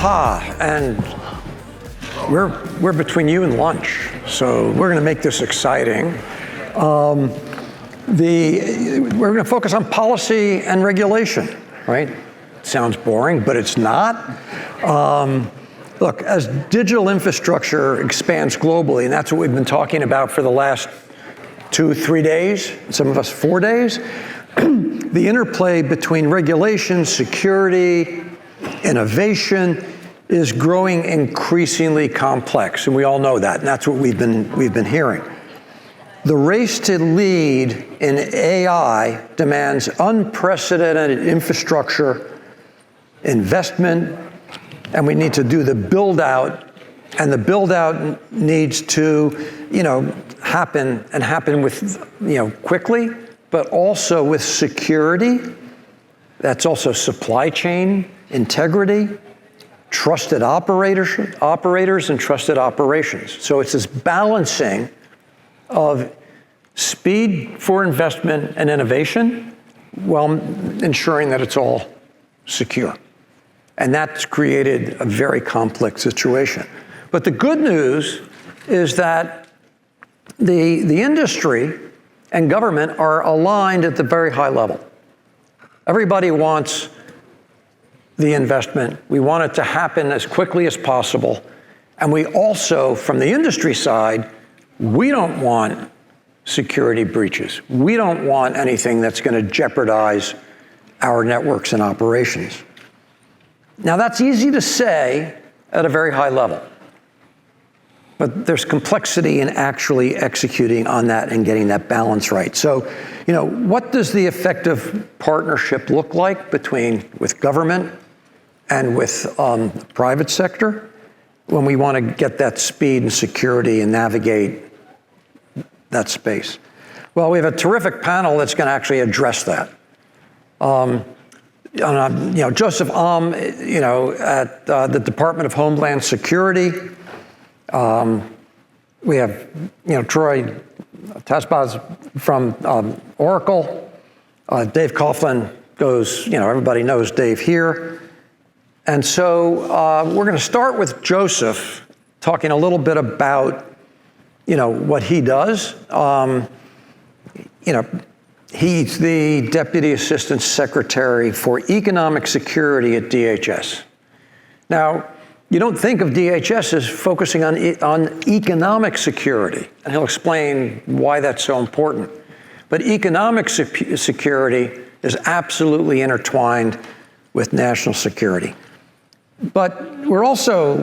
Aha, and we're between you and lunch, so we're going to make this exciting. We're going to focus on policy and regulation, right? Sounds boring, but it's not. Look, as digital infrastructure expands globally, and that's what we've been talking about for the last 2-3 days, some of us 4 days, the interplay between regulation, security, innovation is growing increasingly complex, and we all know that, and that's what we've been hearing. The race to lead in AI demands unprecedented infrastructure investment, and we need to do the build out, and the build out needs to, happen with, quickly, but also with security. That's also supply chain integrity, trusted operators and trusted operations. So it's this balancing of speed for investment and innovation while ensuring that it's all secure. And that's created a very complex situation. But the good news is that the industry and government are aligned at the very high level. Everybody wants the investment. We want it to happen as quickly as possible. And we also, from the industry side, we don't want security breaches. We don't want anything that's going to jeopardize our networks and operations. Now, that's easy to say at a very high level, but there's complexity in actually executing on that and getting that balance right. So, what does the effective partnership look like with government and with private sector when we want to get that speed and security and navigate that space? Well, we have a terrific panel that's going to actually address that. Joseph Alm, at the Department of Homeland Security. We have, Troy Tasbaz from Oracle. Dave Coughlin goes, everybody knows Dave here. And so we're going to start with Joseph talking a little bit about, what he does. He's the Deputy Assistant Secretary for Economic Security at DHS. Now, you don't think of DHS as focusing on economic security, and he'll explain why that's so important. But economic security is absolutely intertwined with national security. But we're also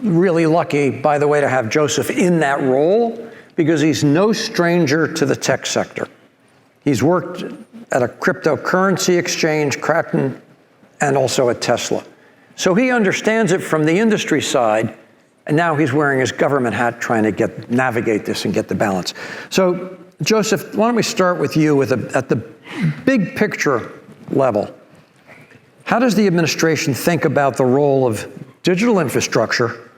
really lucky, by the way, to have Joseph in that role because he's no stranger to the tech sector. He's worked at a cryptocurrency exchange, Kraken, and also at Tesla. So he understands it from the industry side, and now he's wearing his government hat trying to navigate this and get the balance. So Joseph, why don't we start with you at the big picture level. How does the administration think about the role of digital infrastructure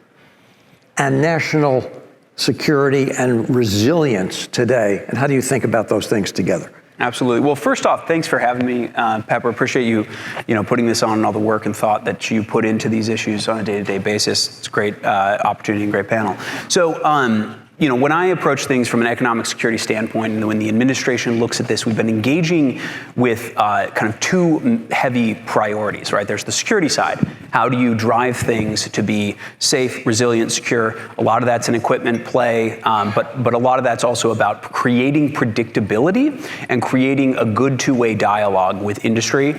and national security and resilience today? And how do you think about those things together? Absolutely. Well, first off, thanks for having me, Pepper. Appreciate you, putting this on and all the work and thought that you put into these issues on a day-to-day basis. It's a great opportunity and great panel. So, when I approach things from an economic security standpoint, and when the administration looks at this, we've been engaging with kind of two heavy priorities, right? There's the security side. How do you drive things to be safe, resilient, secure? A lot of that's an equipment play, but a lot of that's also about creating predictability and creating a good two-way dialogue with industry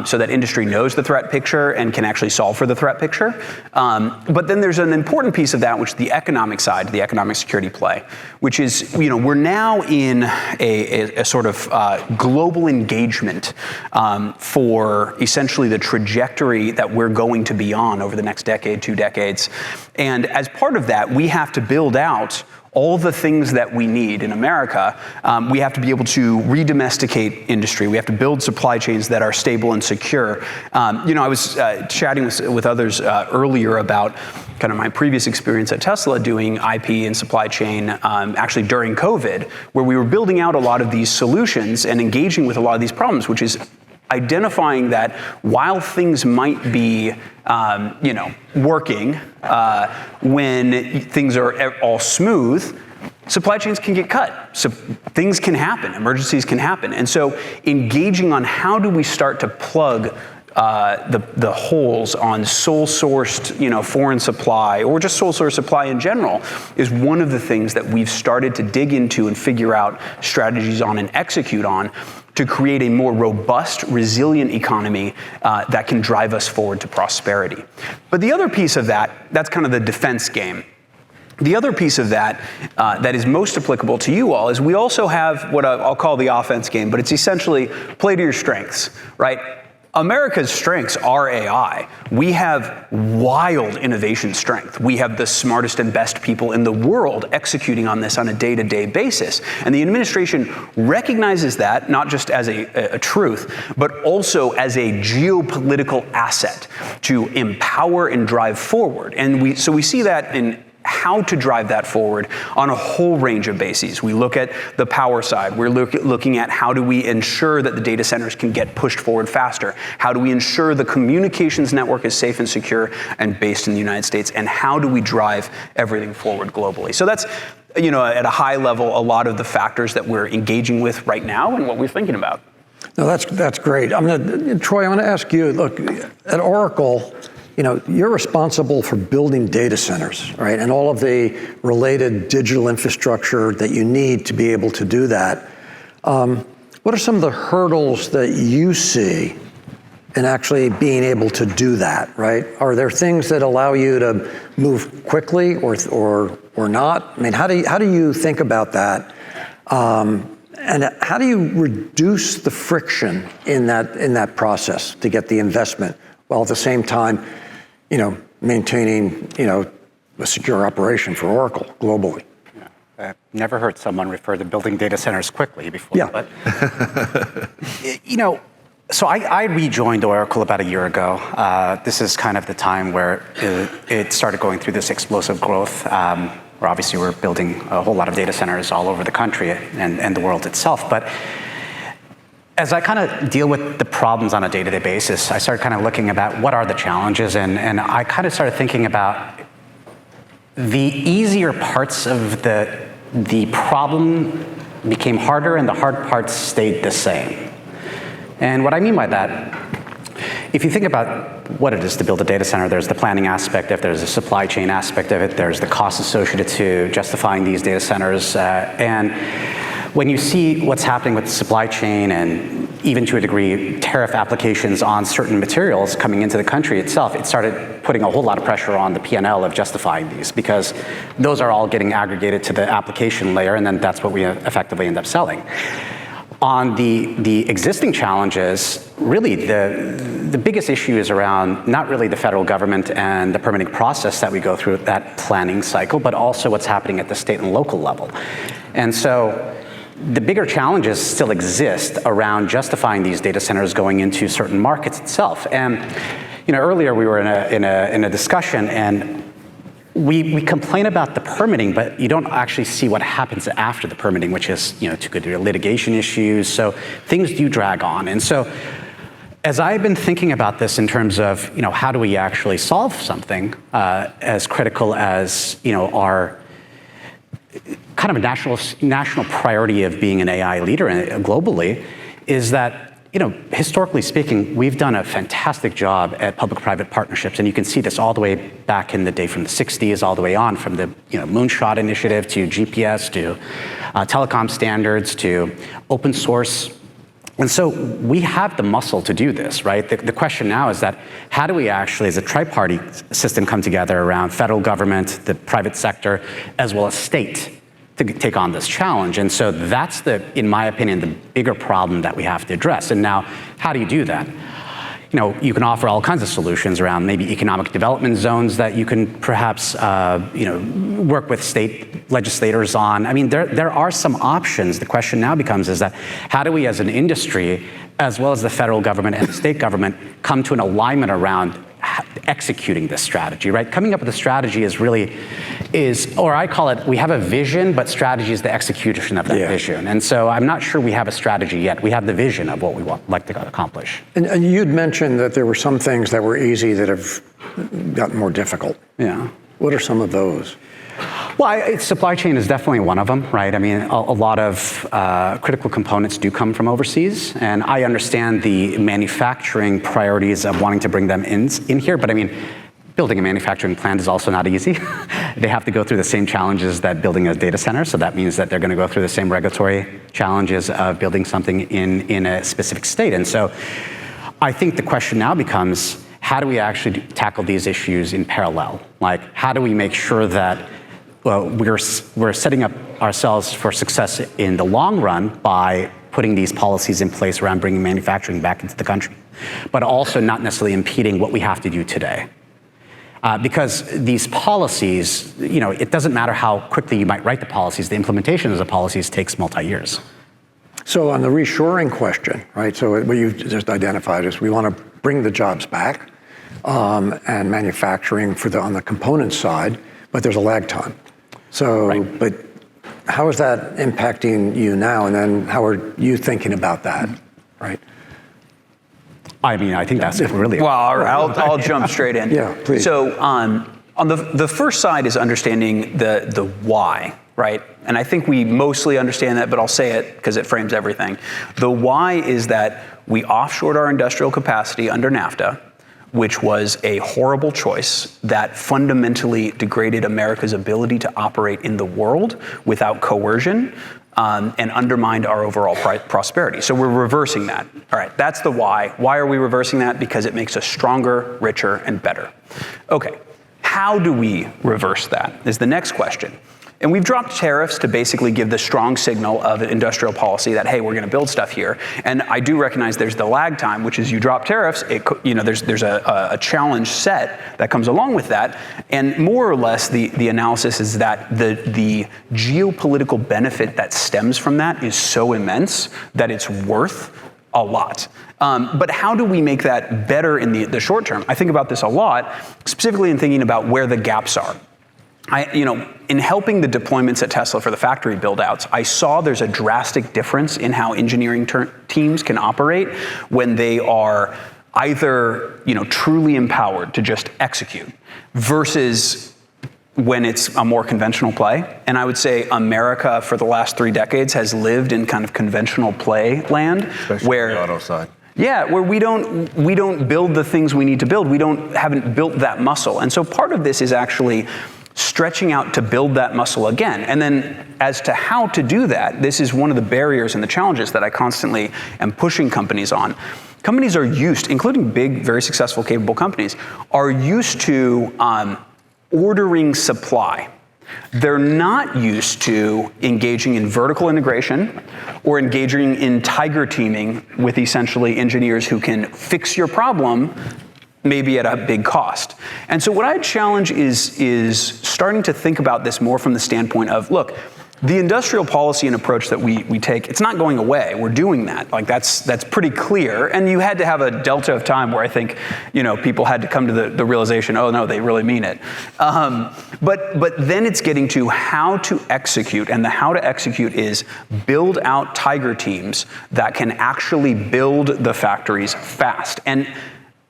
so that industry knows the threat picture and can actually solve for the threat picture. But then there's an important piece of that, which is the economic side, the economic security play, which is, we're now in a sort of global engagement for essentially the trajectory that we're going to be on over the next decade, 2 decades. And as part of that, we have to build out all the things that we need in America. We have to be able to re-domesticate industry. We have to build supply chains that are stable and secure. I was chatting with others earlier about kind of my previous experience at Tesla doing IP and supply chain actually during COVID, where we were building out a lot of these solutions and engaging with a lot of these problems, which is identifying that while things might be, working when things are all smooth, supply chains can get cut. So things can happen, emergencies can happen. And so engaging on how do we start to plug the holes on sole-sourced, foreign supply, or just sole-source supply in general, is one of the things that we've started to dig into and figure out strategies on and execute on to create a more robust, resilient economy that can drive us forward to prosperity. But the other piece of that's kind of the defense game. The other piece of that that is most applicable to you all is we also have what I'll call the offense game, but it's essentially play to your strengths, right? America's strengths are AI. We have wild innovation strength. We have the smartest and best people in the world executing on this on a day-to-day basis. And the administration recognizes that not just as a truth, but also as a geopolitical asset to empower and drive forward. And we see that in how to drive that forward on a whole range of bases. We look at the power side. We're looking at how do we ensure that the data centers can get pushed forward faster? How do we ensure the communications network is safe and secure and based in the United States? And how do we drive everything forward globally? So that's, at a high level, a lot of the factors that we're engaging with right now and what we're thinking about. No, that's great. Troy, I want to ask you, look, at Oracle, you're responsible for building data centers, right? And all of the related digital infrastructure that you need to be able to do that. What are some of the hurdles that you see in actually being able to do that, right? Are there things that allow you to move quickly or not? I mean, how do you think about that? And how do you reduce the friction in that process to get the investment while at the same time, maintaining, a secure operation for Oracle globally? Yeah. I've never heard someone refer to building data centers quickly before. Yeah. But, so I rejoined Oracle about a year ago. This is kind of the time where it started going through this explosive growth, where obviously we're building a whole lot of data centers all over the country and the world itself. But as I kind of deal with the problems on a day-to-day basis, I started kind of looking about what are the challenges, and I kind of started thinking about the easier parts of the problem became harder and the hard parts stayed the same. And what I mean by that, if you think about what it is to build a data center, there's the planning aspect of it, there's the supply chain aspect of it, there's the cost associated to justifying these data centers, and when you see what's happening with the supply chain and even to a degree tariff applications on certain materials coming into the country itself, it started putting a whole lot of pressure on the P&L of justifying these, because those are all getting aggregated to the application layer, and then that's what we effectively end up selling. On the existing challenges, really the biggest issue is around not really the federal government and the permitting process that we go through that planning cycle, but also what's happening at the state and local level. And so the bigger challenges still exist around justifying these data centers going into certain markets itself. And earlier we were in a discussion, and we complain about the permitting, but you don't actually see what happens after the permitting, which is to go to litigation issues. So things do drag on. And so as I've been thinking about this in terms of how do we actually solve something as critical as our kind of a national priority of being an AI leader globally, is that historically speaking, we've done a fantastic job at public-private partnerships, and you can see this all the way back in the day from the 60s, all the way on, from the Moonshot Initiative to GPS to telecom standards to open source. And so we have the muscle to do this, right? The question now is that how do we actually, as a tri-party system, come together around federal government, the private sector, as well as state, to take on this challenge? And so that's in my opinion, the bigger problem that we have to address. And now, how do you do that? You can offer all kinds of solutions around maybe economic development zones that you can perhaps, work with state legislators on. I mean, there are some options. The question now becomes is that how do we as an industry, as well as the federal government and the state government, come to an alignment around executing this strategy, right? Coming up with a strategy or I call it, we have a vision, but strategy is the execution of that vision. And so I'm not sure we have a strategy yet. We have the vision of what we want like to accomplish. And you'd mentioned that there were some things that were easy that have gotten more difficult. Yeah. What are some of those? Well, supply chain is definitely one of them, right? I mean, a lot of critical components do come from overseas, and I understand the manufacturing priorities of wanting to bring them in here, but I mean, building a manufacturing plant is also not easy. They have to go through the same challenges that building a data center, so that means that they're going to go through the same regulatory challenges of building something in a specific state. And so I think the question now becomes, how do we actually tackle these issues in parallel? Like, how do we make sure that we're setting up ourselves for success in the long run by putting these policies in place around bringing manufacturing back into the country, but also not necessarily impeding what we have to do today. Because these policies, it doesn't matter how quickly you might write the policies, the implementation of the policies takes multi-years. So on the reshoring question, right, so what you've just identified is we want to bring the jobs back and manufacturing on the component side, but there's a lag time. So, right. But how is that impacting you now? And then how are you thinking about that, right? I mean, I think that's really... Well, I'll jump straight in. Yeah, please. So on the first side is understanding the why, right? And I think we mostly understand that, but I'll say it because it frames everything. The why is that we offshored our industrial capacity under NAFTA, which was a horrible choice that fundamentally degraded America's ability to operate in the world without coercion and undermined our overall prosperity. So we're reversing that. All right, that's the why. Why are we reversing that? Because it makes us stronger, richer, and better. Okay, how do we reverse that is the next question. And we've dropped tariffs to basically give the strong signal of industrial policy that, hey, we're going to build stuff here. And I do recognize there's the lag time, which is you drop tariffs, there's a challenge set that comes along with that. And more or less, the analysis is that the geopolitical benefit that stems from that is so immense that it's worth a lot. But how do we make that better in the short term? I think about this a lot, specifically in thinking about where the gaps are. In helping the deployments at Tesla for the factory build-outs, I saw there's a drastic difference in how engineering teams can operate when they are either, truly empowered to just execute versus when it's a more conventional play. And I would say America for the last 3 decades has lived in kind of conventional play land, especially where on the auto side. Yeah, where we don't build the things we need to build. We haven't built that muscle. And so part of this is actually stretching out to build that muscle again. And then as to how to do that, this is one of the barriers and the challenges that I constantly am pushing companies on. Companies are used, including big, very successful, capable companies, are used to ordering supply. They're not used to engaging in vertical integration or engaging in tiger teaming with essentially engineers who can fix your problem maybe at a big cost. And so what I challenge is starting to think about this more from the standpoint of, look, the industrial policy and approach that we take, it's not going away. We're doing that. Like that's pretty clear. And you had to have a delta of time where I think, people had to come to the realization, oh no, they really mean it. But then it's getting to how to execute, and the how to execute is build out tiger teams that can actually build the factories fast. And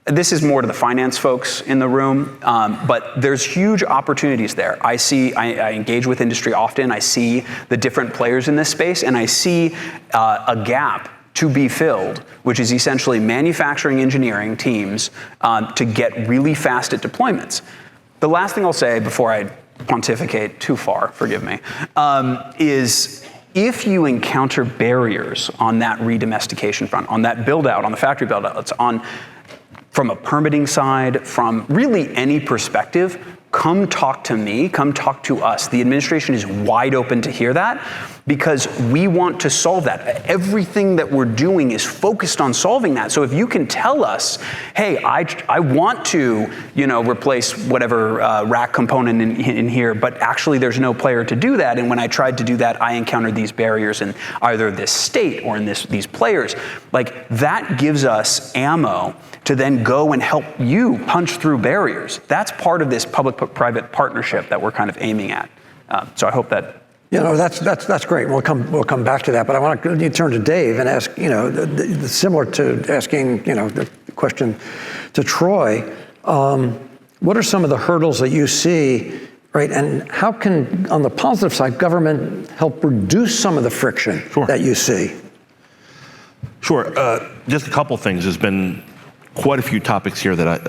this is more to the finance folks in the room, but there's huge opportunities there. I engage with industry often. I see the different players in this space, and I see a gap to be filled, which is essentially manufacturing engineering teams to get really fast at deployments. The last thing I'll say before I pontificate too far, forgive me, is if you encounter barriers on that redomestication front, on that build out, on the factory build outs, from a permitting side, from really any perspective, come talk to me, come talk to us. The administration is wide open to hear that because we want to solve that. Everything that we're doing is focused on solving that. So if you can tell us, hey, I want to, replace whatever rack component in here, but actually there's no player to do that. And when I tried to do that, I encountered these barriers in either this state or in these players. Like, that gives us ammo to then go and help you punch through barriers. That's part of this public-private partnership that we're kind of aiming at. So I hope that. That's great. We'll come back to that. But I want to turn to Dave and ask, similar to asking, the question to Troy. What are some of the hurdles that you see, right? And how can, on the positive side, government help reduce some of the friction that you see? Sure. Just a couple things. There's been quite a few topics here that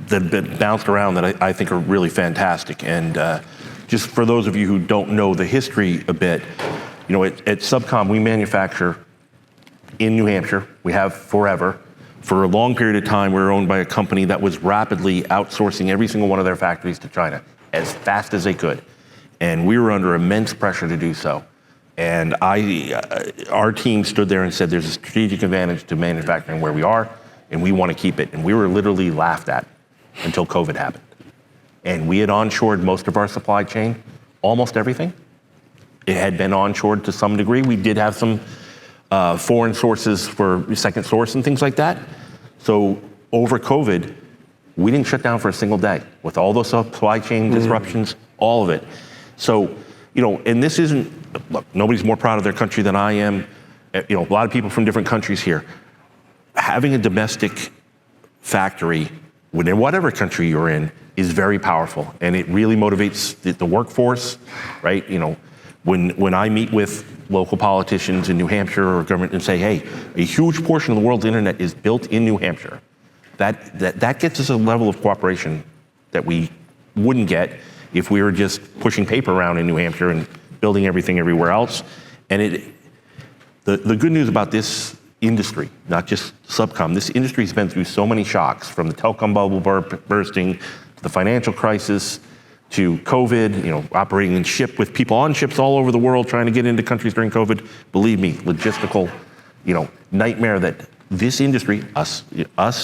that have been bounced around that I think are really fantastic. And just for those of you who don't know the history a bit, at Subcom, we manufacture in New Hampshire. We have forever. For a long period of time, we were owned by a company that was rapidly outsourcing every single one of their factories to China as fast as they could. And we were under immense pressure to do so. And our team stood there and said, there's a strategic advantage to manufacturing where we are, and we want to keep it. And we were literally laughed at until COVID happened. And we had onshored most of our supply chain, almost everything. It had been onshored to some degree. We did have some foreign sources for second source and things like that. So over COVID, we didn't shut down for a single day with all those supply chain disruptions, all of it. So, and this isn't, look, nobody's more proud of their country than I am. A lot of people from different countries here. Having a domestic factory within whatever country you're in is very powerful, and it really motivates the workforce, right? When I meet with local politicians in New Hampshire or government and say, hey, a huge portion of the world's internet is built in New Hampshire, that gets us a level of cooperation that we wouldn't get if we were just pushing paper around in New Hampshire and building everything everywhere else. And the good news about this industry, not just Subcom, this industry's been through so many shocks, from the telecom bubble bursting, to the financial crisis, to COVID, operating in ship with people on ships all over the world trying to get into countries during COVID. Believe me, logistical, nightmare that this industry, us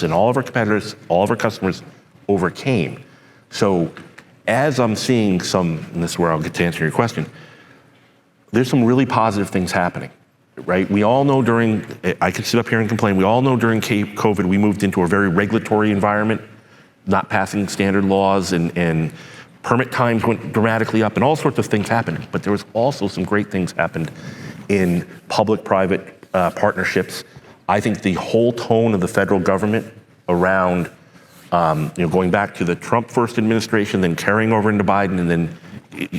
and all of our competitors, all of our customers overcame. So as I'm seeing some, and this is where I'll get to answer your question, there's some really positive things happening, right? We all know I could sit up here and complain, we all know during COVID we moved into a very regulatory environment, not passing standard laws, and permit times went dramatically up and all sorts of things happened. But there was also some great things happened in public-private partnerships. I think the whole tone of the federal government around, going back to the Trump first administration, then carrying over into Biden, and then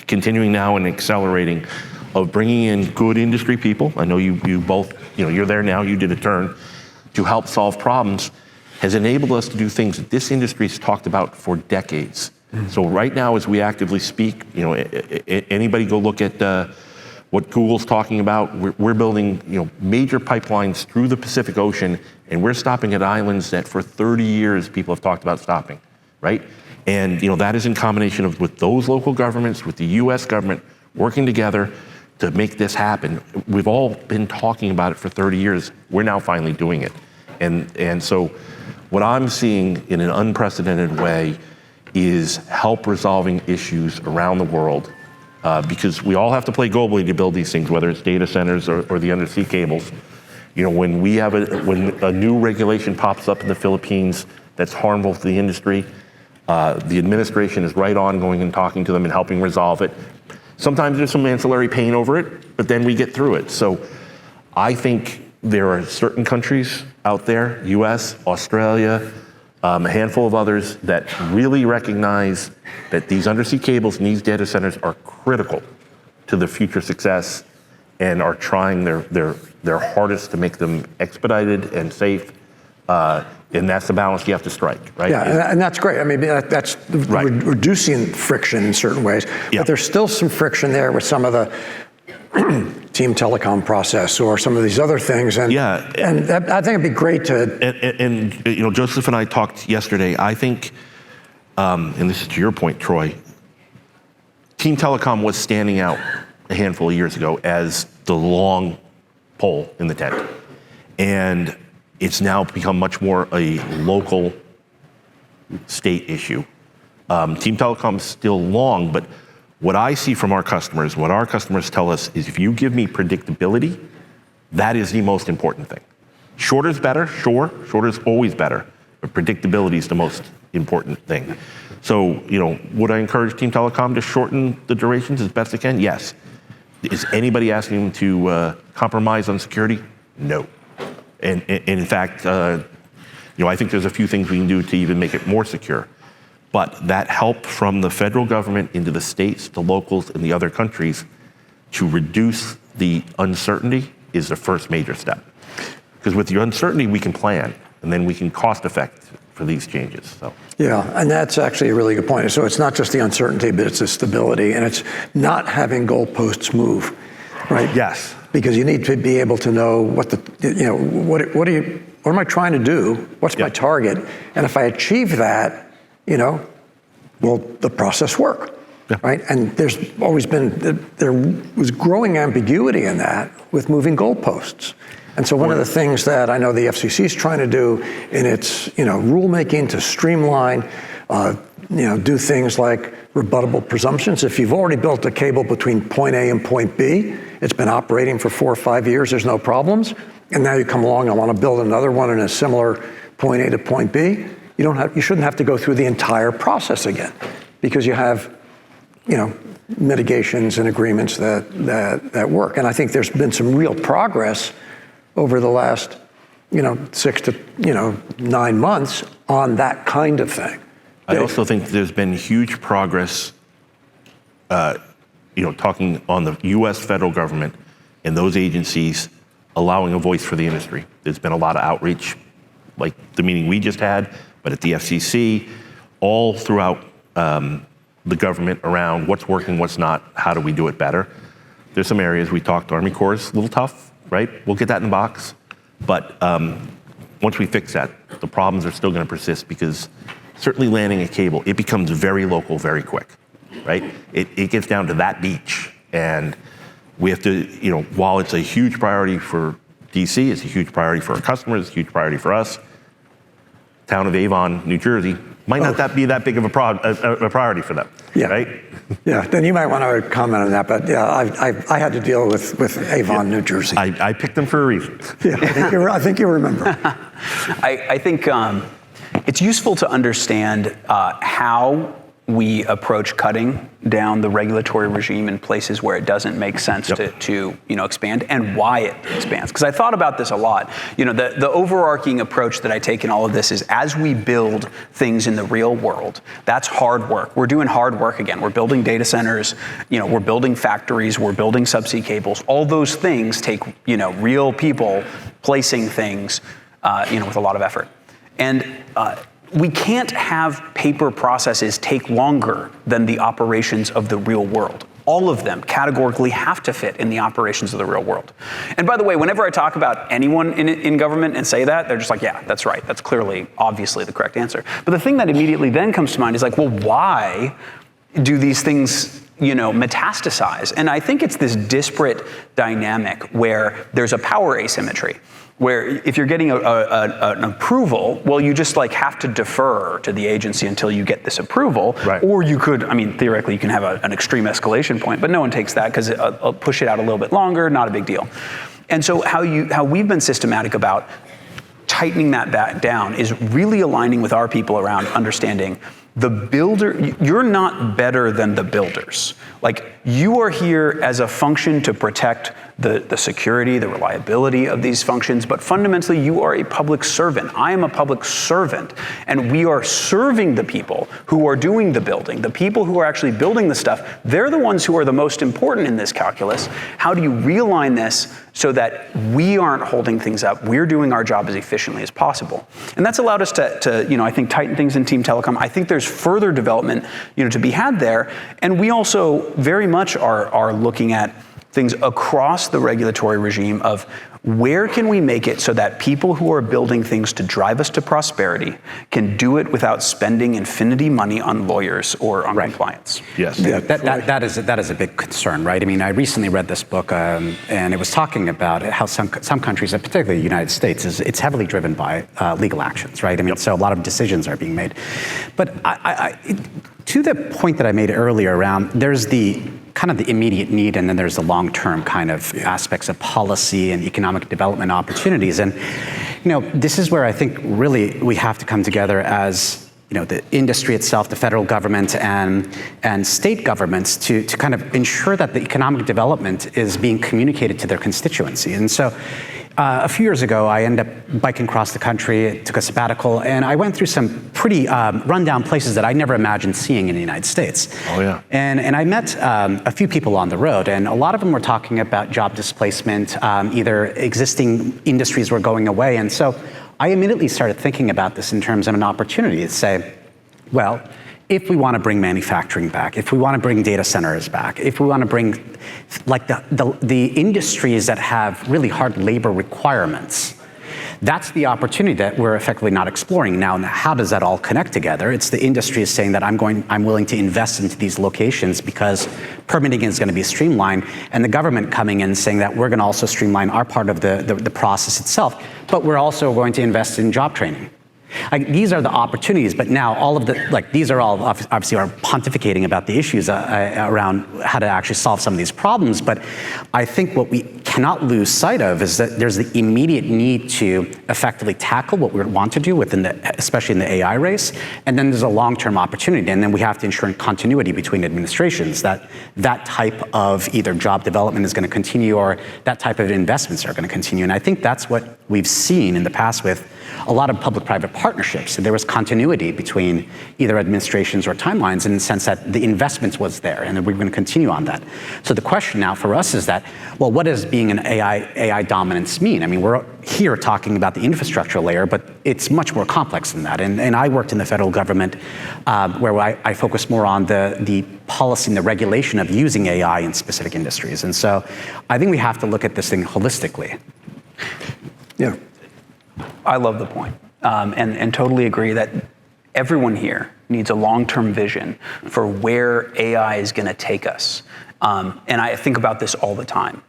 continuing now and accelerating, of bringing in good industry people. I know you both, you're there now, you did a turn, to help solve problems, has enabled us to do things that this industry's talked about for decades. So right now, as we actively speak, anybody go look at what Google's talking about. We're building, major pipelines through the Pacific Ocean, and we're stopping at islands that for 30 years people have talked about stopping, right? And that is in combination with those local governments, with the U.S. government working together to make this happen. We've all been talking about it for 30 years. We're now finally doing it, and so what I'm seeing in an unprecedented way is help resolving issues around the world, because we all have to play globally to build these things, whether it's data centers or the undersea cables. When when a new regulation pops up in the Philippines that's harmful to the industry, the administration is right on going and talking to them and helping resolve it. Sometimes there's some ancillary pain over it, but then we get through it. So I think there are certain countries out there, US, Australia, a handful of others, that really recognize that these undersea cables and these data centers are critical to the future success, and are trying their hardest to make them expedited and safe. And that's the balance you have to strike, right? Yeah, and that's great. I mean, that's right. Reducing friction in certain ways. Yeah. But there's still some friction there with some of the team telecom process or some of these other things. And, yeah. And that, I think it'd be great to... And Joseph and I talked yesterday. I think and this is to your point, Troy, Team Telecom was standing out a handful of years ago as the long pole in the tent. And it's now become much more a local state issue. Team Telecom is still long, but what I see from our customers, what our customers tell us is if you give me predictability, that is the most important thing. Shorter is better, sure. Shorter is always better, but predictability is the most important thing. So, would I encourage Team Telecom to shorten the durations as best they can? Yes. Is anybody asking them to compromise on security? No. And in fact, I think there's a few things we can do to even make it more secure. But that help from the federal government into the states, the locals, and the other countries to reduce the uncertainty is the first major step. Because with the uncertainty, we can plan, and then we can cost effect for these changes. So. Yeah, and that's actually a really good point. So it's not just the uncertainty, but it's the stability, and it's not having goalposts move, right? Yes. Because you need to be able to know what what am I trying to do? What's my target? And if I achieve that, will the process work? Yeah. Right? And there's always been, there was growing ambiguity in that with moving goalposts. And so one of the things that I know the FCC is trying to do in its, rulemaking to streamline, do things like rebuttable presumptions. If you've already built a cable between point A and point B, it's been operating for 4 or 5 years, there's no problems, and now you come along and want to build another one in a similar point A to point B, you shouldn't have to go through the entire process again, because you have, mitigations and agreements that work. And I think there's been some real progress over the last, 6 to 9 months on that kind of thing. I also think there's been huge progress, talking on the U.S. federal government and those agencies allowing a voice for the industry. There's been a lot of outreach, like the meeting we just had, but at the FCC, all throughout the government around what's working, what's not, how do we do it better. There's some areas we talked, Army Corps is a little tough, right? We'll get that in the box. But once we fix that, the problems are still going to persist because certainly landing a cable, it becomes very local very quick, right? It gets down to that beach. And we have to, while it's a huge priority for DC, it's a huge priority for our customers, it's a huge priority for us. Town of Avon, New Jersey, might not be that big of a priority for them, right? Yeah, then you might want to comment on that, but yeah, I had to deal with Avon, New Jersey. I picked them for a reason. Yeah, I think you remember. I think it's useful to understand how we approach cutting down the regulatory regime in places where it doesn't make sense to expand, and why it expands. Because I thought about this a lot. The overarching approach that I take in all of this is as we build things in the real world, that's hard work. We're doing hard work again. We're building data centers, we're building factories, we're building subsea cables. All those things take, real people placing things, with a lot of effort. And we can't have paper processes take longer than the operations of the real world. All of them categorically have to fit in the operations of the real world. And by the way, whenever I talk about anyone in government and say that, they're just like, yeah, that's right. That's clearly, obviously the correct answer. But the thing that immediately then comes to mind is like, well, why do these things metastasize? And I think it's this disparate dynamic where there's a power asymmetry, where if you're getting an approval, well, you just have to defer to the agency until you get this approval. Right. Or you could, theoretically, you can have an extreme escalation point, but no one takes that because it'll push it out a little bit longer, not a big deal. And so how we've been systematic about tightening that back down is really aligning with our people around understanding the builder, you're not better than the builders. You are here as a function to protect the security, the reliability of these functions, but fundamentally you are a public servant. I am a public servant, and we are serving the people who are doing the building. The people who are actually building the stuff, they're the ones who are the most important in this calculus. How do you realign this so that we aren't holding things up? We're doing our job as efficiently as possible. And that's allowed us to I think, tighten things in Team Telecom. I think there's further development, to be had there. And we also very much are looking at things across the regulatory regime of where can we make it so that people who are building things to drive us to prosperity can do it without spending infinity money on lawyers or on compliance? Yes. Yeah, that is a big concern, right? I mean, I recently read this book, and it was talking about how some countries, and particularly the United States, it's heavily driven by legal actions, right? I mean, so a lot of decisions are being made. But to the point that I made earlier around, there's the kind of the immediate need, and then there's the long-term kind of aspects of policy and economic development opportunities. And, this is where I think really we have to come together as, the industry itself, the federal government and state governments to kind of ensure that the economic development is being communicated to their constituency. And so a few years ago, I ended up biking across the country, took a sabbatical, and I went through some pretty rundown places that I never imagined seeing in the United States. Oh, yeah. And I met a few people on the road, and a lot of them were talking about job displacement, either existing industries were going away. And so I immediately started thinking about this in terms of an opportunity to say, well, if we want to bring manufacturing back, if we want to bring data centers back, if we want to bring like the industries that have really hard labor requirements, that's the opportunity that we're effectively not exploring now. And how does that all connect together? It's the industry is saying that I'm willing to invest into these locations because permitting is going to be streamlined, and the government coming in saying that we're going to also streamline our part of the process itself, but we're also going to invest in job training. These are the opportunities, but now all of these are all obviously are pontificating about the issues around how to actually solve some of these problems. But I think what we cannot lose sight of is that there's the immediate need to effectively tackle what we want to do especially in the AI race, and then there's a long-term opportunity, and then we have to ensure continuity between administrations that type of either job development is going to continue or that type of investments are going to continue. And I think that's what we've seen in the past with a lot of public-private partnerships. There was continuity between either administrations or timelines in the sense that the investment was there, and we're going to continue on that. So the question now for us is that, well, what does being an AI dominance mean? I mean, we're here talking about the infrastructure layer, but it's much more complex than that. And I worked in the federal government where I focused more on the policy and the regulation of using AI in specific industries. And so I think we have to look at this thing holistically. Yeah. I love the point, and totally agree that everyone here needs a long-term vision for where AI is going to take us. And I think about this all the time.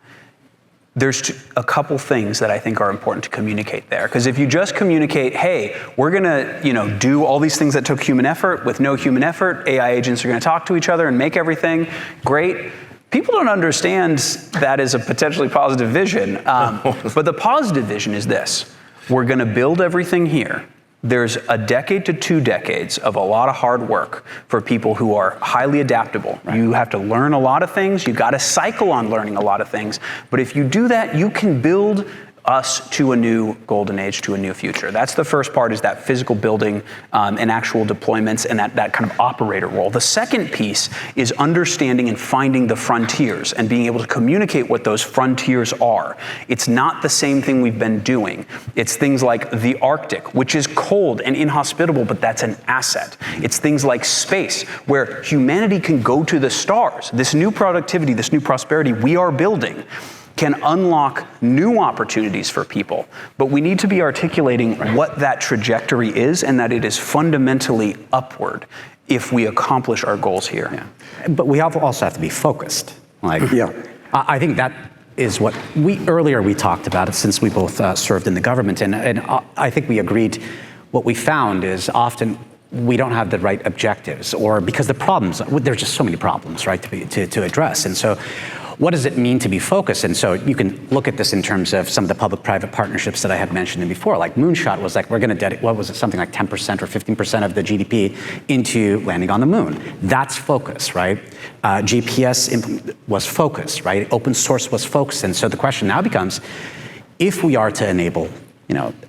There's a couple things that I think are important to communicate there. Because if you just communicate, hey, we're going to do all these things that took human effort with no human effort, AI agents are going to talk to each other and make everything great. People don't understand that as a potentially positive vision. But the positive vision is this. We're going to build everything here. There's a decade to 2 decades of a lot of hard work for people who are highly adaptable. Right. You have to learn a lot of things. You got to cycle on learning a lot of things. But if you do that, you can build us to a new golden age, to a new future. That's the first part, is that physical building and actual deployments and that kind of operator role. The second piece is understanding and finding the frontiers and being able to communicate what those frontiers are. It's not the same thing we've been doing. It's things like the Arctic, which is cold and inhospitable, but that's an asset. It's things like space, where humanity can go to the stars. This new productivity, this new prosperity we are building can unlock new opportunities for people. But we need to be articulating what that trajectory is, and that it is fundamentally upward if we accomplish our goals here. Yeah. But we also have to be focused. I think that is what earlier we talked about it, since we both served in the government, and I think we agreed what we found is often we don't have the right objectives, or because the problems, there's just so many problems, right, to address. And so what does it mean to be focused? And so you can look at this in terms of some of the public-private partnerships that I had mentioned before. Like Moonshot was like, we're going to dedicate, what was it, something like 10% or 15% of the GDP into landing on the moon. That's focus, right? GPS was focus, right? Open source was focus. And so the question now becomes, if we are to enable,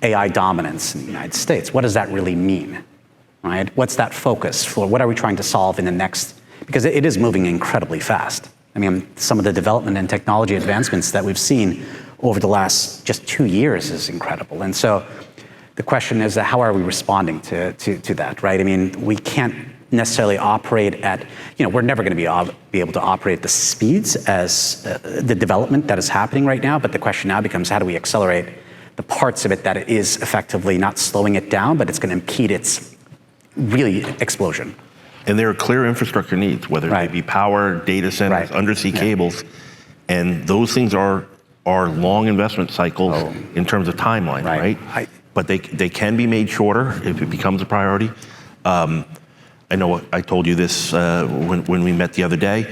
AI dominance in the United States, what does that really mean, right? What's that focus for? What are we trying to solve in the next? Because it is moving incredibly fast. I mean, some of the development and technology advancements that we've seen over the last just 2 years is incredible. And so the question is, how are we responding to that, right? I mean, we can't necessarily operate at, we're never going to be able to operate at the speeds as the development that is happening right now. But the question now becomes, how do we accelerate the parts of it that it is effectively not slowing it down, but it's going to impede its really explosion? And there are clear infrastructure needs, whether they be power, data centers, undersea cables, and those things are long investment cycles in terms of timeline, right? But they can be made shorter if it becomes a priority. I know I told you this when we met the other day,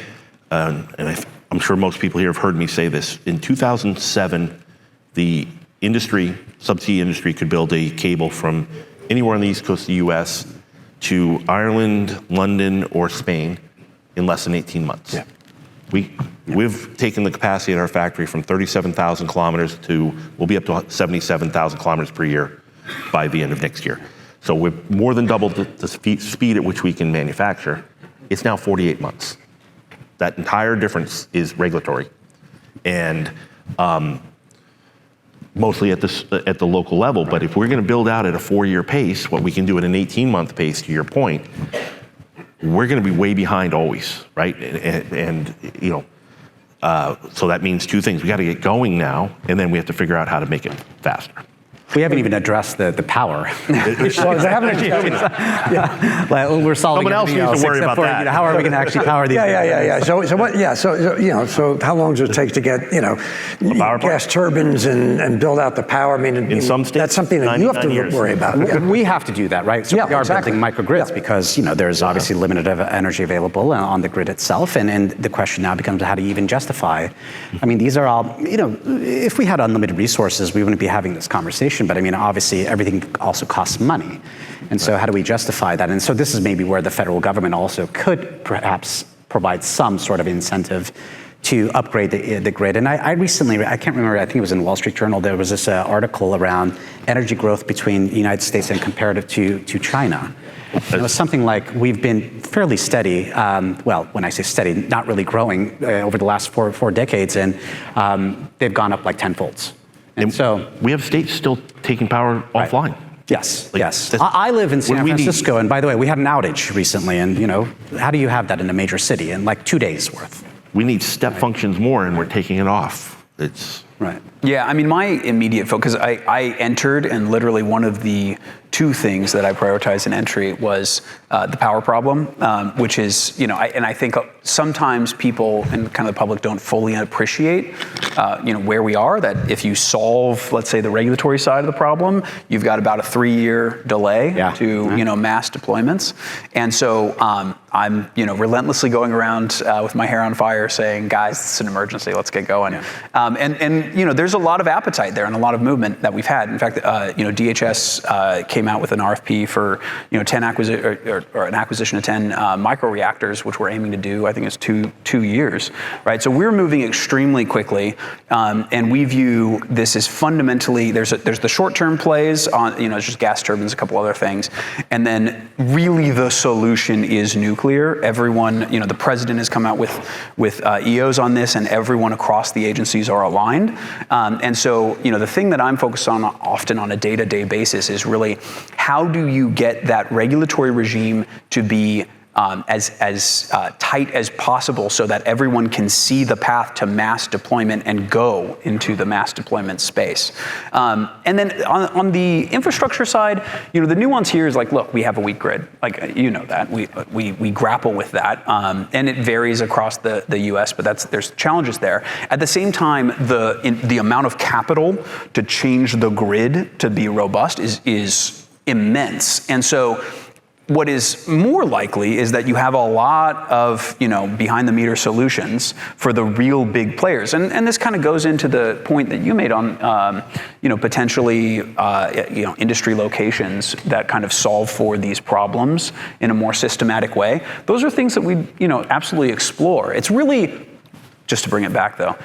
and I'm sure most people here have heard me say this. In 2007, the subsea industry could build a cable from anywhere on the east coast of the US to Ireland, London, or Spain in less than 18 months. Yeah. We've taken the capacity at our factory from 37,000 kilometers to, we'll be up to 77,000 kilometers per year by the end of next year. So we've more than doubled the speed at which we can manufacture. It's now 48 months. That entire difference is regulatory. And mostly at the local level, but if we're going to build out at a 4-year pace, what we can do at an 18-month pace, to your point, we're going to be way behind always, right? And so that means two things. We got to get going now, and then we have to figure out how to make it faster. We haven't even addressed the power. We're solving Someone else needs to worry about that. How are we going to actually power these? So how long does it take to get gas turbines and build out the power? I mean, in some states, that's something that you have to worry about. We have to do that, right? So we are building microgrids because there's obviously limited energy available on the grid itself, and the question now becomes, how do you even justify? I mean, these are all if we had unlimited resources, we wouldn't be having this conversation. But I mean, obviously, everything also costs money. And so how do we justify that? And so this is maybe where the federal government also could perhaps provide some sort of incentive to upgrade the grid. And I recently, I can't remember, I think it was in the Wall Street Journal, there was this article around energy growth between the United States and comparative to China. And it was something like, we've been fairly steady, well, when I say steady, not really growing over the last four decades, and they've gone up like tenfolds. And so we have states still taking power offline. Yes, yes. I live in San Francisco, and by the way, we had an outage recently, and how do you have that in a major city in like 2 days worth? We need step functions more, and we're taking it off. It's right. Yeah, I mean, my immediate focus, I entered, and literally one of the two things that I prioritized in entry was the power problem, which is, and I think sometimes people and kind of the public don't fully appreciate, where we are, that if you solve, let's say, the regulatory side of the problem, you've got about a 3-year delay to, mass deployments. And so I'm, relentlessly going around with my hair on fire saying, guys, it's an emergency, let's get going. And there's a lot of appetite there and a lot of movement that we've had. In fact, DHS came out with an RFP for 10 or an acquisition of 10 microreactors, which we're aiming to do, I think it's two years, right? So we're moving extremely quickly, and we view this as fundamentally, there's the short-term plays on, it's just gas turbines, a couple other things, and then really the solution is nuclear. Everyone, the president has come out with EOs on this, and everyone across the agencies are aligned. And so, the thing that I'm focused on often on a day-to-day basis is really, how do you get that regulatory regime to be as tight as possible so that everyone can see the path to mass deployment and go into the mass deployment space. And then on the infrastructure side, the nuance here is like, look, we have a weak grid. Like, that. We grapple with that. And it varies across the US, but there's challenges there. At the same time, the amount of capital to change the grid to be robust is immense. And so what is more likely is that you have a lot of, behind the meter solutions for the real big players. And this kind of goes into the point that you made on, potentially, industry locations that kind of solve for these problems in a more systematic way. Those are things that we, absolutely explore. It's really, just to bring it back though,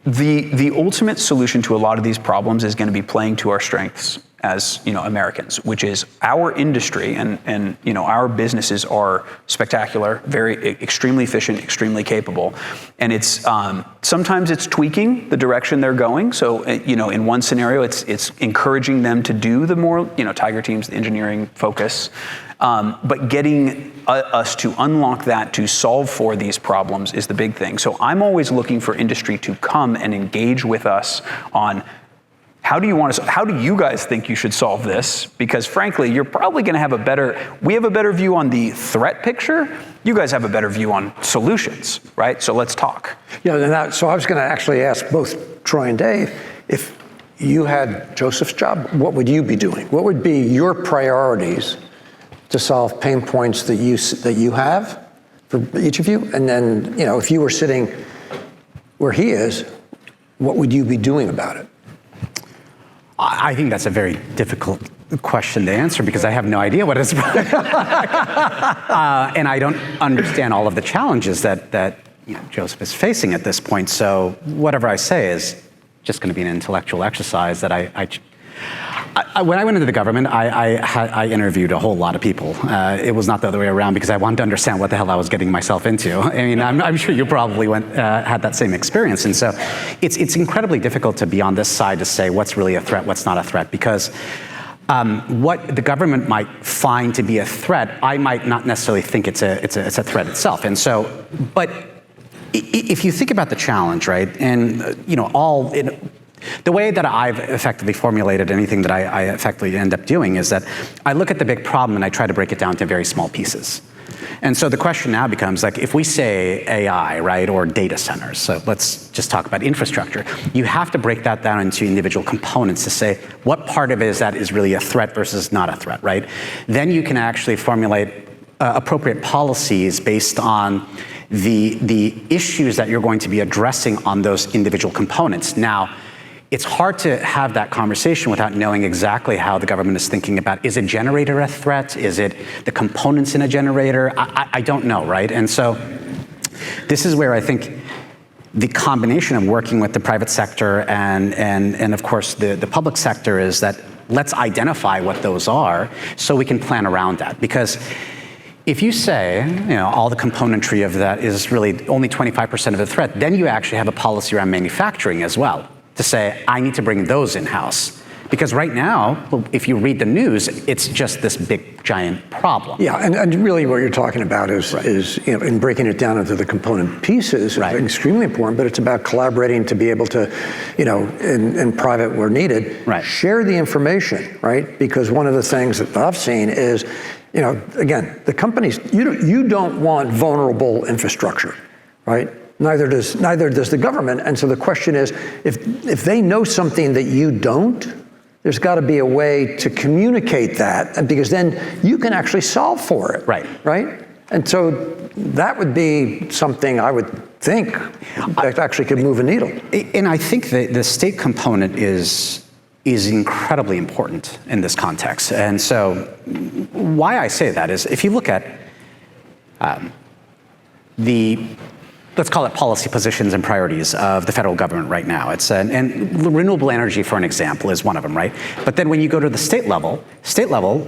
the ultimate solution to a lot of these problems is going to be playing to our strengths as Americans, which is our industry and our businesses are spectacular, extremely efficient, extremely capable, and it's sometimes it's tweaking the direction they're going. So in one scenario, it's encouraging them to do the more Tiger Team's engineering focus. But getting us to unlock that, to solve for these problems is the big thing. So I'm always looking for industry to come and engage with us on how do you guys think you should solve this? Because frankly, you're probably going to have we have a better view on the threat picture. You guys have a better view on solutions, right? So let's talk. Yeah, so I was going to actually ask both Troy and Dave, if you had Joseph's job, what would you be doing? What would be your priorities to solve pain points that you have for each of you? And then, if you were sitting where he is, what would you be doing about it? I think that's a very difficult question to answer because I have no idea what it's about. And I don't understand all of the challenges that Joseph is facing at this point. So whatever I say is just going to be an intellectual exercise that when I went into the government, I interviewed a whole lot of people. It was not the other way around because I wanted to understand what the hell I was getting myself into. I mean, I'm sure you probably had that same experience. And so it's incredibly difficult to be on this side to say what's really a threat, what's not a threat, because what the government might find to be a threat, I might not necessarily think it's a threat itself. And so, but if you think about the challenge, right, and the way that I've effectively formulated anything that I effectively end up doing is that I look at the big problem and I try to break it down to very small pieces. And so the question now becomes, like, if we say AI, right, or data centers, so let's just talk about infrastructure, you have to break that down into individual components to say what part of it is really a threat versus not a threat, right? Then you can actually formulate appropriate policies based on the issues that you're going to be addressing on those individual components. Now, it's hard to have that conversation without knowing exactly how the government is thinking about, is a generator a threat? Is it the components in a generator? I don't know, right? And so this is where I think the combination of working with the private sector and of course the public sector is that let's identify what those are so we can plan around that. Because if you say, all the componentry of that is really only 25% of the threat, then you actually have a policy around manufacturing as well, to say, I need to bring those in-house. Because right now, if you read the news, it's just this big, giant problem. Yeah, and really what you're talking about is in breaking it down into the component pieces, right, is extremely important, but it's about collaborating to be able to, in private where needed, right, share the information, right? Because one of the things that I've seen is, again, the companies, you don't want vulnerable infrastructure, right? Neither does the government. And so the question is, if they know something that you don't, there's got to be a way to communicate that, because then you can actually solve for it. Right. Right? And so that would be something I would think that actually could move a needle. And I think that the state component is incredibly important in this context. And so why I say that is, if you look at let's call it policy positions and priorities of the federal government right now. And renewable energy, for an example, is one of them, right? But then when you go to the state level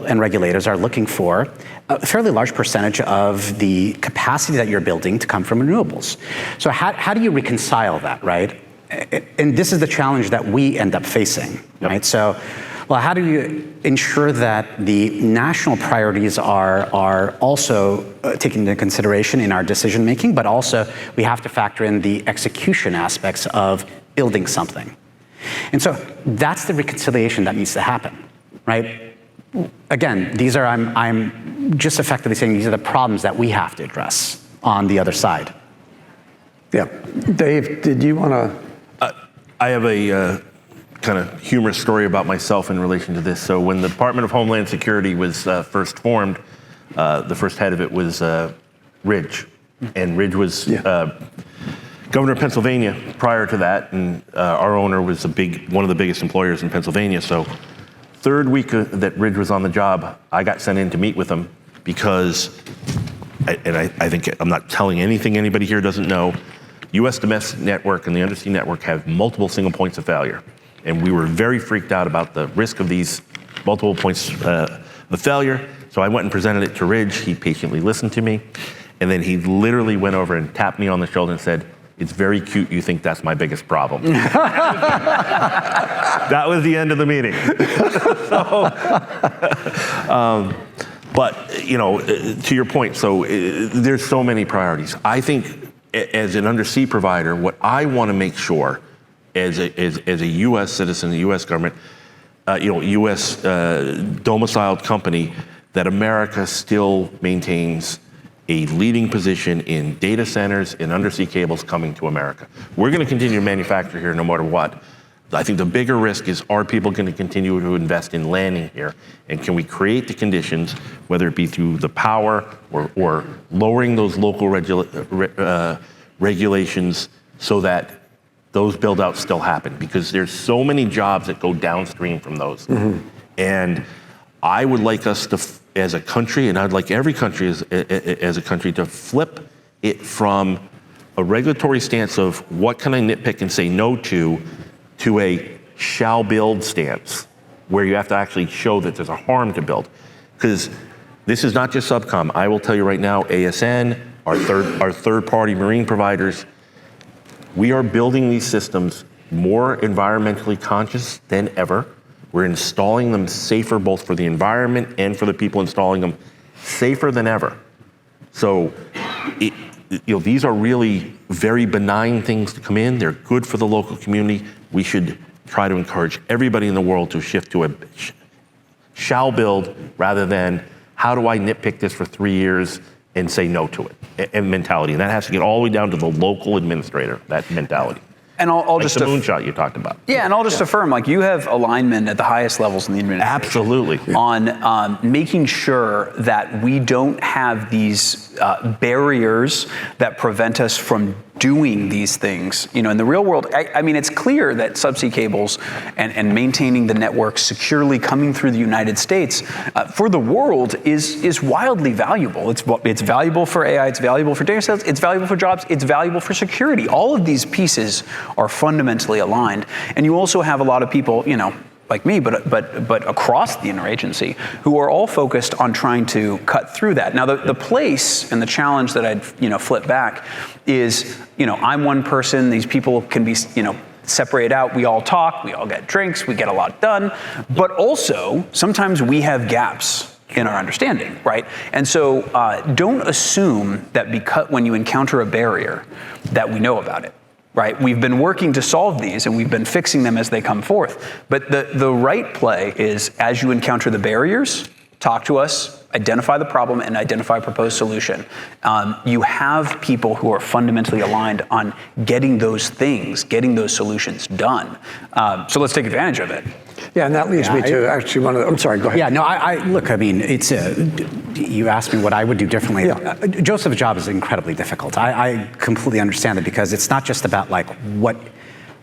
and regulators are looking for a fairly large percentage of the capacity that you're building to come from renewables. So how do you reconcile that, right? And this is the challenge that we end up facing, right? So, well, how do you ensure that the national priorities are also taken into consideration in our decision making, but also we have to factor in the execution aspects of building something. And so that's the reconciliation that needs to happen, right? Again, these are, I'm just effectively saying these are the problems that we have to address on the other side. Yeah. Dave, did you want to? I have a kind of humorous story about myself in relation to this. So when the Department of Homeland Security was first formed, the first head of it was Ridge. And Ridge was governor of Pennsylvania prior to that, and our owner was one of the biggest employers in Pennsylvania. So third week that Ridge was on the job, I got sent in to meet with him because, I think I'm not telling anything anybody here doesn't know, U.S. domestic network and the undersea network have multiple single points of failure. And we were very freaked out about the risk of these multiple points of failure. So I went and presented it to Ridge. He patiently listened to me. And then he literally went over and tapped me on the shoulder and said, "It's very cute you think that's my biggest problem." That was the end of the meeting. But, you know, to your point, so there's so many priorities. I think as an undersea provider, what I want to make sure as a U.S. citizen, the U.S. government, U.S. domiciled company, that America still maintains a leading position in data centers and undersea cables coming to America. We're going to continue to manufacture here no matter what. I think the bigger risk is, are people going to continue to invest in landing here? And can we create the conditions, whether it be through the power or lowering those local regulations so that those build outs still happen? Because there's so many jobs that go downstream from those. Mm-hmm. And I would like us to, as a country, and I'd like every country as a country to flip it from a regulatory stance of what can I nitpick and say no to a shall build stance, where you have to actually show that there's a harm to build. Because this is not just Subcom. I will tell you right now, ASN, our third-party marine providers, we are building these systems more environmentally conscious than ever. We're installing them safer, both for the environment and for the people installing them, safer than ever. So, these are really very benign things to come in. They're good for the local community. We should try to encourage everybody in the world to shift to a shall build rather than how do I nitpick this for 3 years and say no to it, and mentality. And that has to get all the way down to the local administrator, that mentality. And I'll like just the moonshot you talked about. Yeah, and I'll just affirm, like, you have alignment at the highest levels in the administration. Absolutely. On making sure that we don't have these barriers that prevent us from doing these things. In the real world, I mean, it's clear that subsea cables and maintaining the network securely coming through the United States for the world is wildly valuable. It's valuable for AI, it's valuable for data sets, it's valuable for jobs, it's valuable for security. All of these pieces are fundamentally aligned. And you also have a lot of people, like me, but across the interagency, who are all focused on trying to cut through that. Now, the place and the challenge that I'd flip back is, I'm one person. These people can be, separated out. We all talk. We all get drinks. We get a lot done. But also, sometimes we have gaps in our understanding, right? And so, don't assume that because when you encounter a barrier, that we know about it. Right, we've been working to solve these, and we've been fixing them as they come forth. But the right play is, as you encounter the barriers, talk to us, identify the problem, and identify a proposed solution. You have people who are fundamentally aligned on getting those solutions done. So let's take advantage of it. Yeah, and that leads me to actually one of the, I'm sorry, go ahead. Yeah, no, look, I mean, you asked me what I would do differently. Yeah. Joseph's job is incredibly difficult. I completely understand it, because it's not just about like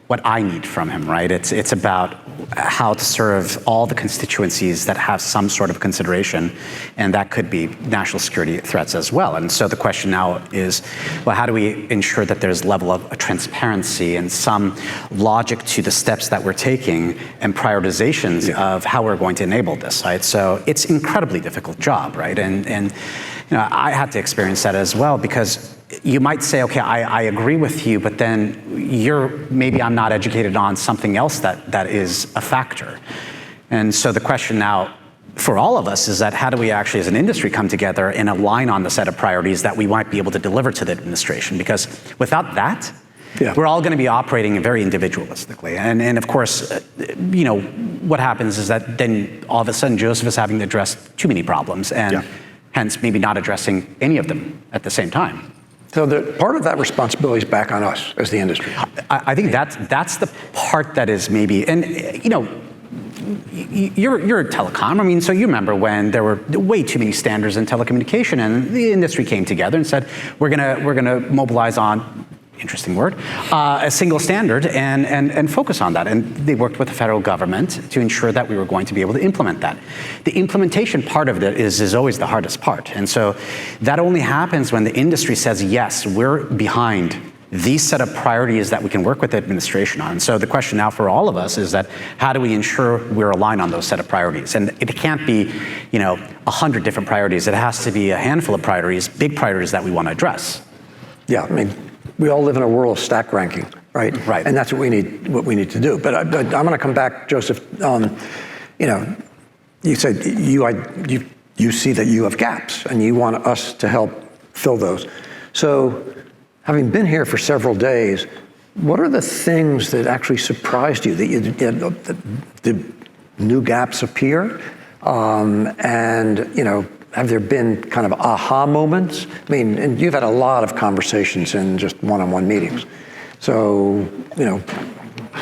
what I need from him, right? It's about how to serve all the constituencies that have some sort of consideration, and that could be national security threats as well. And so the question now is, well, how do we ensure that there's level of transparency and some logic to the steps that we're taking and prioritizations of how we're going to enable this, right? So it's an incredibly difficult job, right? And I had to experience that as well, because you might say, okay, I agree with you, but then maybe I'm not educated on something else that is a factor. And so the question now for all of us is that how do we actually as an industry come together and align on the set of priorities that we might be able to deliver to the administration? Because without that, we're all going to be operating very individualistically. And of course, what happens is that then all of a sudden Joseph is having to address too many problems, and hence maybe not addressing any of them at the same time. So part of that responsibility is back on us as the industry. I think that's the part that is maybe, and you're a telecom. I mean, so you remember when there were way too many standards in telecommunication, and the industry came together and said, we're gonna mobilize on, interesting word, a single standard and focus on that. And they worked with the federal government to ensure that we were going to be able to implement that. The implementation part of it is always the hardest part. And so that only happens when the industry says, yes, we're behind these set of priorities that we can work with the administration on. And so the question now for all of us is that how do we ensure we're aligned on those set of priorities? And it can't be, 100 different priorities. It has to be a handful of priorities, big priorities that we want to address. Yeah, I mean, we all live in a world of stack ranking, right? Right. And that's what we need to do. But I'm going to come back, Joseph. You said you you see that you have gaps and you want us to help fill those. So having been here for several days, what are the things that actually surprised you that the new gaps appear? And, have there been kind of aha moments? I mean, and you've had a lot of conversations in just one-on-one meetings. So,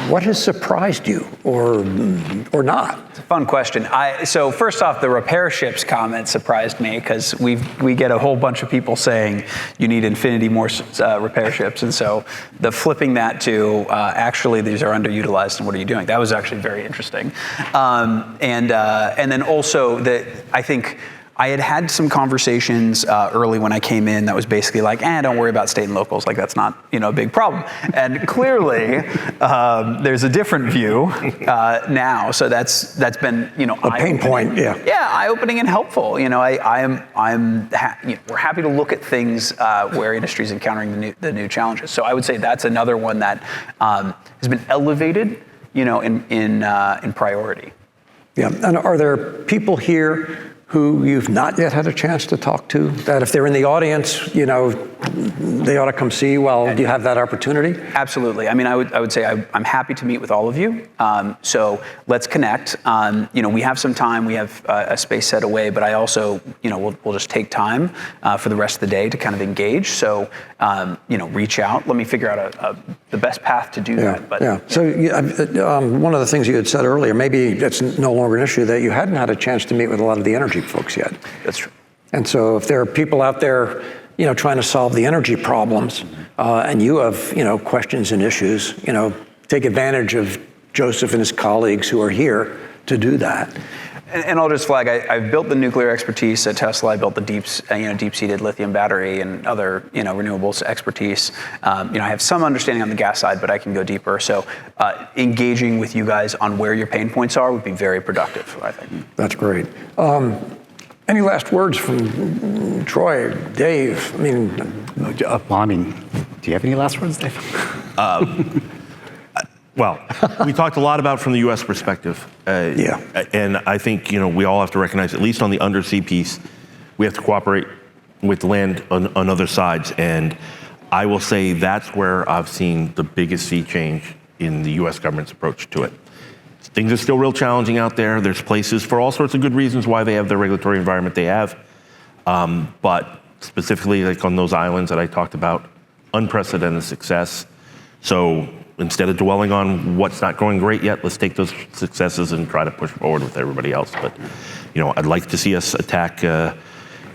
what has surprised you or not? It's a fun question. So first off, the repair ships comment surprised me because we get a whole bunch of people saying you need infinity more repair ships. And so the flipping that to actually these are underutilized and what are you doing? That was actually very interesting. And then also that I think I had some conversations early when I came in that was basically like, don't worry about state and locals. Like that's not, a big problem. And clearly, there's a different view now. So that's been, a pain point. Yeah. Yeah, eye-opening and helpful. We're happy to look at things where industry is encountering the new challenges. So I would say that's another one that has been elevated, in priority. Yeah. And are there people here who you've not yet had a chance to talk to, that if they're in the audience, they ought to come see you while you have that opportunity? Absolutely. I mean, I would say I'm happy to meet with all of you. So let's connect. We have some time. We have a space set away, but I also, we'll just take time for the rest of the day to kind of engage. So, reach out. Let me figure out the best path to do that. But, yeah. So one of the things you had said earlier, maybe it's no longer an issue, that you hadn't had a chance to meet with a lot of the energy folks yet. That's true. And so if there are people out there, trying to solve the energy problems, and you have, questions and issues, take advantage of Joseph and his colleagues who are here to do that. And I'll just flag, I've built the nuclear expertise at Tesla. I built the deep-seated lithium battery and other, renewables expertise. I have some understanding on the gas side, but I can go deeper. So engaging with you guys on where your pain points are would be very productive, I think. That's great. Any last words from Troy, Dave? I mean, do you have any last words, Dave? Well, we talked a lot about from the U.S. perspective. And I think, we all have to recognize, at least on the undersea piece, we have to cooperate with land on other sides. And I will say that's where I've seen the biggest sea change in the U.S. government's approach to it. Things are still real challenging out there. There's places for all sorts of good reasons why they have the regulatory environment they have. But specifically, like on those islands that I talked about, unprecedented success. So instead of dwelling on what's not going great yet, let's take those successes and try to push forward with everybody else. But, I'd like to see us attack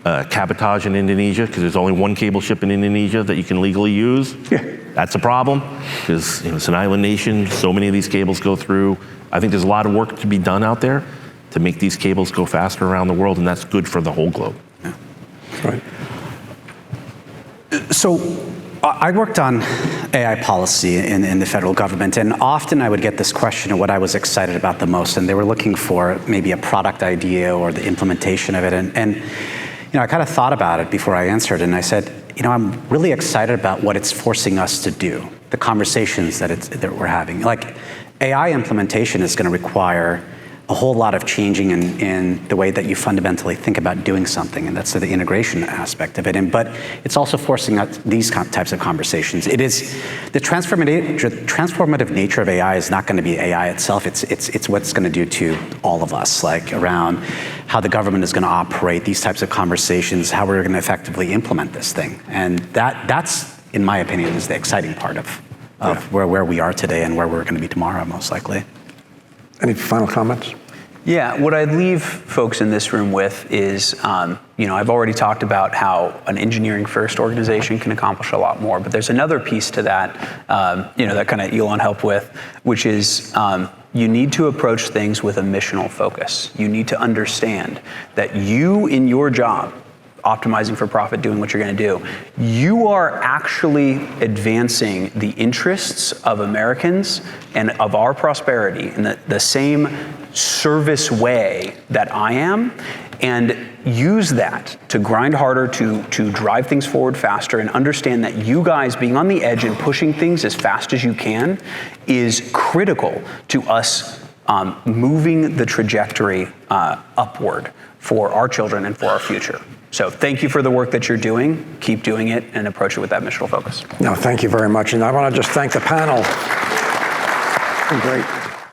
cabotage in Indonesia, because there's only one cable ship in Indonesia that you can legally use. Yeah. That's a problem, because it's an island nation. So many of these cables go through. I think there's a lot of work to be done out there to make these cables go faster around the world, and that's good for the whole globe. Yeah. Right. So I worked on AI policy in the federal government, and often I would get this question of what I was excited about the most, and they were looking for maybe a product idea or the implementation of it. And I kind of thought about it before I answered, and I said, I'm really excited about what it's forcing us to do, the conversations that we're having. Like, AI implementation is going to require a whole lot of changing in the way that you fundamentally think about doing something, and that's the integration aspect of it. But it's also forcing out these types of conversations. It is the transformative nature of AI is not going to be AI itself. It's what it's going to do to all of us, like around how the government is going to operate, these types of conversations, how we're going to effectively implement this thing, and that's, in my opinion, is the exciting part of where we are today and where we're going to be tomorrow, most likely. Any final comments? Yeah, what I'd leave folks in this room with is, I've already talked about how an engineering-first organization can accomplish a lot more, but there's another piece to that, that kind of Elon helped with, which is you need to approach things with a missional focus. You need to understand that you, in your job, optimizing for profit, doing what you're going to do, you are actually advancing the interests of Americans and of our prosperity in the same service way that I am, and use that to grind harder, to drive things forward faster, and understand that you guys being on the edge and pushing things as fast as you can is critical to us moving the trajectory upward for our children and for our future. So thank you for the work that you're doing. Keep doing it and approach it with that missional focus. No, thank you very much. And I want to just thank the panel. Great.